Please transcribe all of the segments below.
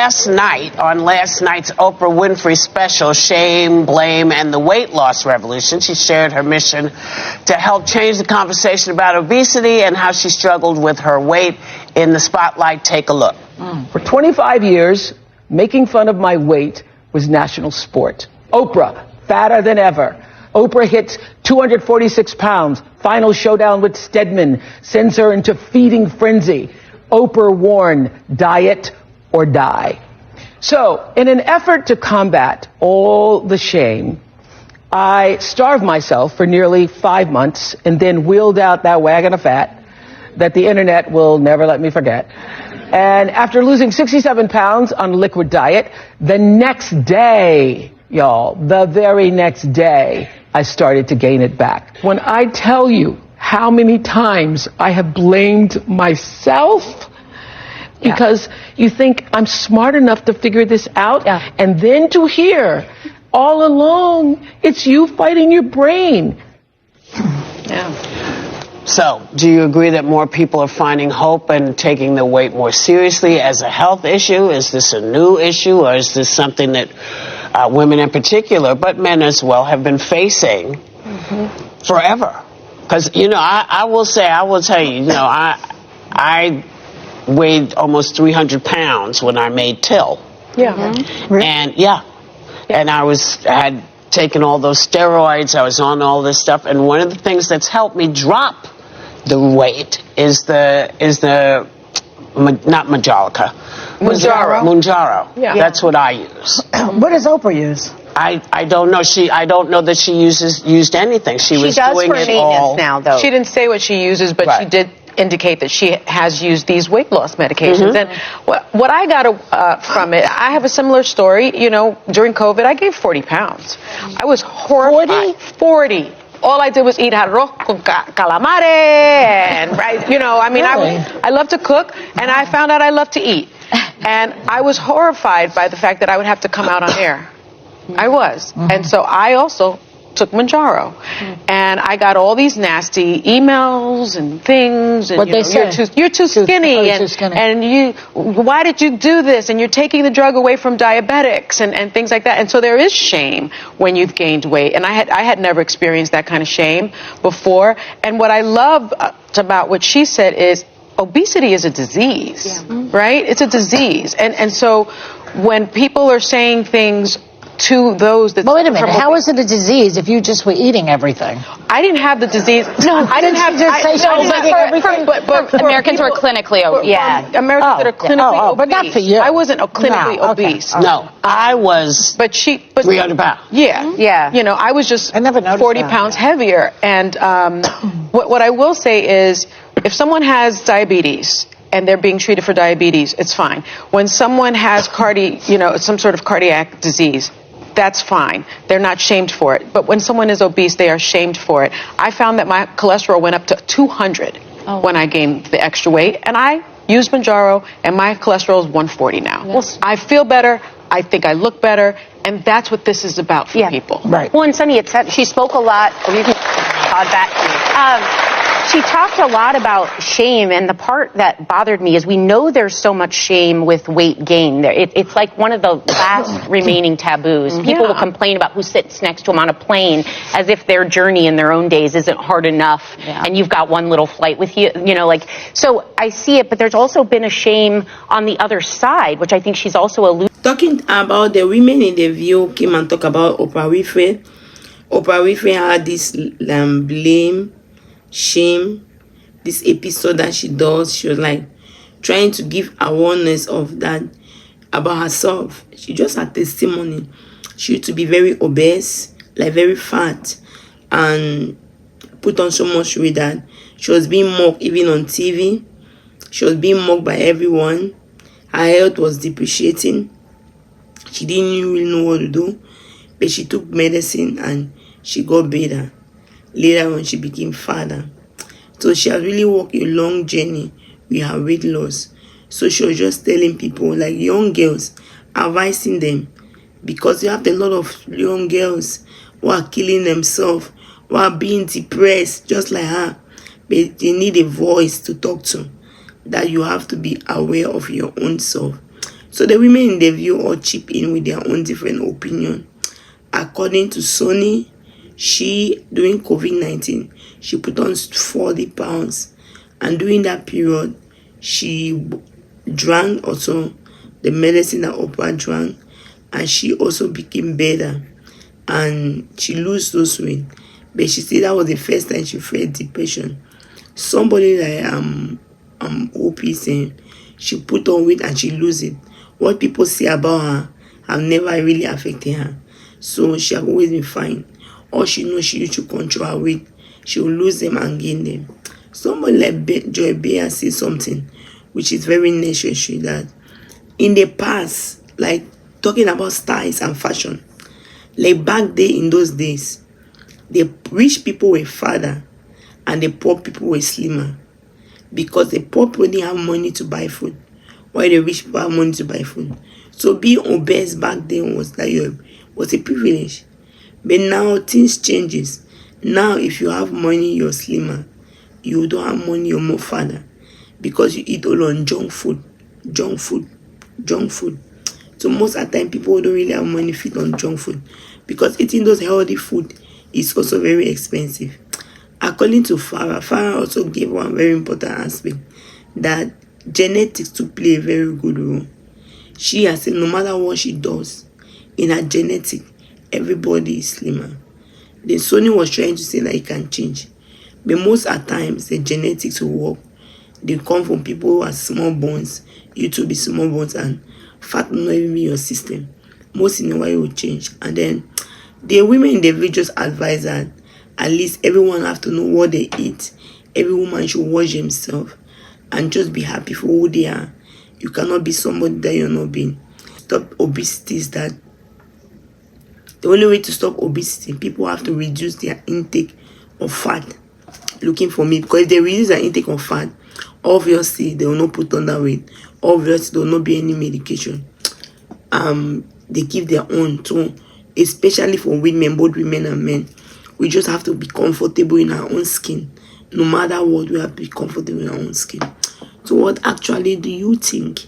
last night's Oprah Winfrey special, Shame, Blame, and the Weight Loss Revolution, she shared her mission to help change the conversation about obesity and how she struggled with her weight. In the spotlight, take a look. For 25 years, making fun of my weight was national sport. Oprah, fatter than ever. Oprah hits 246 pounds. Final showdown with Stedman sends her into feeding frenzy. Oprah warned, diet or die. So, in an effort to combat all the shame, I starved myself for nearly 5 months and then wheeled out that wagon of fat that the internet will never let me forget. And after losing 67 pounds on a liquid diet, the next day, y'all, the very next day, I started to gain it back. When I tell you how many times I have blamed myself because you think I'm smart enough to figure this out, and then to hear all along it's you fighting your brain. So, do you agree that more people are finding hope and taking their weight more seriously as a health issue? Is this a new issue, or is this something that women in particular, but men as well, have been facing forever? Because, I will tell you, I weighed almost 300 pounds when I made Till. And and I had taken all those steroids, I was on all this stuff, and one of the things that's helped me drop the weight is not Majolica. Mounjaro. That's what I use. What does Oprah use? I don't know. I don't know that she used anything. She was does doing for it maintenance all now, though. She didn't say what she uses, but she did indicate that she has used these weight loss medications. And what I got from it, I have a similar story. During COVID, I gained 40 pounds. I was horrified. 40. All I did was eat arroz con calamare and I love to cook, and I found out I love to eat. And I was horrified by the fact that I would have to come out on air. I was. And so I also took Mounjaro, and I got all these nasty emails and things, and you're too skinny, and why did you do this, and you're taking the drug away from diabetics, and things like that. And so there is shame when you've gained weight, and I had never experienced that kind of shame before. And what I love about what she said is obesity is a disease, right? It's a disease, and so when people are saying things to those that... But wait a minute, how is it a disease if you just were eating everything? I didn't have the disease. No, I didn't have... But Americans were clinically obese. Americans that are clinically obese. But not for you. I wasn't clinically obese. No, I was 300 pounds. I was just 40 pounds heavier. And what I will say is, if someone has diabetes and they're being treated for diabetes, it's fine. When someone has some sort of cardiac disease, that's fine. They're not shamed for it. But when someone is obese, they are shamed for it. I found that my cholesterol went up to 200 when I gained the extra weight, and I used Mounjaro, and my cholesterol is 140 now. Well, I feel better. I think I look better, and that's what this is about for people. Right. Well, and Sunny, she spoke a lot. You can Todd back. She talked a lot about shame, and the part that bothered me is we know there's so much shame with weight gain. It's like one of the last remaining taboos. People will complain about who sits next to them on a plane as if their journey in their own days isn't hard enough, and you've got one little flight with you, so I see it, but there's also been a shame on the other side, which I think she's also alluding. Talking about the women in the View came and talk about Oprah Wilfred. Oprah Wilfred had this blame, shame, this episode that she does. She was like trying to give awareness of that about herself. She just had testimony. She used to be very obese, like very fat, and put on so much weight that she was being mocked even on TV. She was being mocked by everyone. Her health was depreciating. She didn't really know what to do, but she took medicine and she got better. Later on, she became fatter. So she has really walked a long journey with her weight loss. So she was just telling people, like young girls, advising them, because you have a lot of young girls who are killing themselves, who are being depressed, just like her. But they need a voice to talk to, that you have to be aware of your own self. So the women in the view all chip in with their own different opinion. According to Sony, she, during COVID-19, she put on 40 pounds. And during that period, she drank also the medicine that Oprah drank. And she also became better. And she lost those weight. But she said that was the first time she felt depression. Somebody like Whoopi saying she put on weight and she lose it. What people say about her have never really affected her. So she has always been fine. All she knows, she used to control her weight. She will lose them and gain them. Somebody like Joy Bear says something which is very necessary, that in the past, like talking about styles and fashion, like back there in those days, the rich people were fatter and the poor people were slimmer, because the poor people didn't have money to buy food, while the rich people have money to buy food. So being obese back then was a privilege. But now things changes. Now if you have money, you're slimmer. You don't have money, you're more fatter, because you eat all on junk food. So most of the time, people don't really have money fit on junk food, because eating those healthy food is also very expensive. According to Farah also gave one very important aspect, that genetics to play a very good role. She has said no matter what she does, in her genetic, everybody is slimmer. Then Sony was trying to say that it can change. But most at times, the genetics will work. They come from people who have small bones. You too be small bones, and fat will not even be your system. Most in a while will change. And then the women in the village advise that at least everyone have to know what they eat. Every woman should watch themselves and just be happy for who they are. You cannot be somebody that you're not being. Stop obesity is that the only way to stop obesity, people have to reduce their intake of fat. Looking for me, because if they reduce their intake of fat, obviously they will not put on that weight. Obviously there will not be any medication. They give their own too, especially for women, both women and men. We just have to be comfortable in our own skin. No matter what, we have to be comfortable in our own skin. So what actually do you think?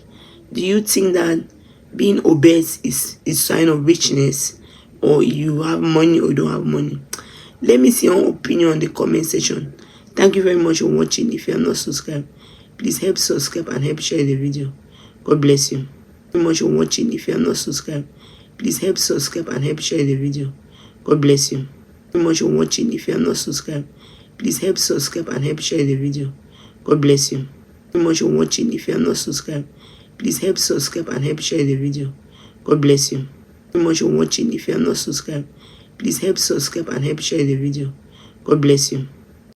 Do you think that being obese is a sign of richness, or you have money or you don't have money? Let me see your opinion in the comment section. Thank you very much for watching. If you are not subscribed, please help subscribe and help share the video. God bless you. Thank you very much for watching. If you are not subscribed, please help subscribe and help share the video. God bless you. Thank you very much for watching. If you are not subscribed, please help subscribe and help share the video. God bless you. Thank you very much for watching. If you are not subscribed, please help subscribe and help share the video. God bless you. Thank you very much for watching. If you are not subscribed, please help subscribe and help share the video. God bless you.